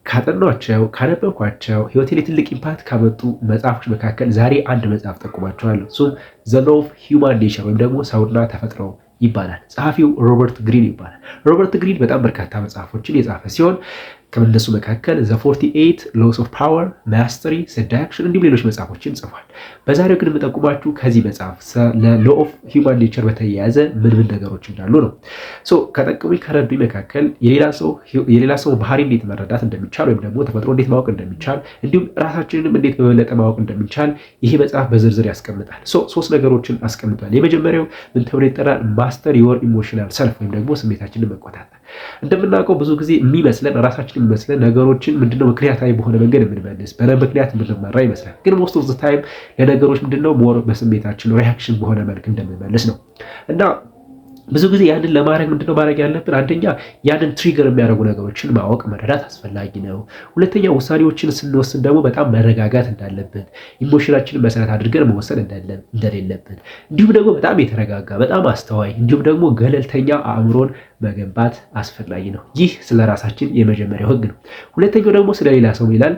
ካጠኗቸው ካነበብኳቸው ህይወቴ ላይ ትልቅ ኢምፓክት ካመጡ መጽሐፎች መካከል ዛሬ አንድ መጽሐፍ ጠቁማቸዋለሁ። እሱም ዘ ሎው ኦፍ ሂውማን ኔቸር ወይም ደግሞ ሰውና ተፈጥሮ ይባላል። ጸሐፊው ሮበርት ግሪን ይባላል። ሮበርት ግሪን በጣም በርካታ መጽሐፎችን የጻፈ ሲሆን ከእነሱ መካከል ዘ 48 ሎስ ኦፍ ፓወር፣ ማስተሪ፣ ሰዳክሽን እንዲሁም ሌሎች መጽሐፎችን ጽፏል። በዛሬው ግን የምጠቁማችሁ ከዚህ መጽሐፍ ለሎ ኦፍ ሂውማን ኔቸር በተያያዘ ምን ነገሮች እንዳሉ ነው። ከጠቀሙኝ ከረዱኝ መካከል የሌላ ሰው ባህሪ እንዴት መረዳት እንደሚቻል ወይም ደግሞ ተፈጥሮ እንዴት ማወቅ እንደሚቻል እንዲሁም ራሳችንንም እንዴት በበለጠ ማወቅ እንደሚቻል ይሄ መጽሐፍ በዝርዝር ያስቀምጣል። ሶስት ነገሮችን አስቀምጧል። የመጀመሪያው ምን ተብሎ ይጠራል? ማስተር ዮር ኢሞሽናል ሰልፍ ወይም ደግሞ ስሜታችንን መቆጣጠር። እንደምናውቀው ብዙ ጊዜ የሚመስለን ራሳችን የሚመስለን ነገሮችን ምንድነው ምክንያታዊ በሆነ መንገድ የምንመልስ ምክንያት የምንመራ ይመስላል። ግን ሞስት ኦፍ ዘ ታይም ለነገሮች ምንድነው ሞር በስሜታችን ሪያክሽን በሆነ መልክ እንደምንመልስ ነው እና ብዙ ጊዜ ያንን ለማድረግ ምንድነው ማድረግ ያለብን? አንደኛ ያንን ትሪገር የሚያደርጉ ነገሮችን ማወቅ መረዳት አስፈላጊ ነው። ሁለተኛ ውሳኔዎችን ስንወስን ደግሞ በጣም መረጋጋት እንዳለብን፣ ኢሞሽናችንን መሰረት አድርገን መወሰን እንደሌለብን፣ እንዲሁም ደግሞ በጣም የተረጋጋ በጣም አስተዋይ እንዲሁም ደግሞ ገለልተኛ አእምሮን መገንባት አስፈላጊ ነው። ይህ ስለ ራሳችን የመጀመሪያው ህግ ነው። ሁለተኛው ደግሞ ስለ ሌላ ሰው ይላል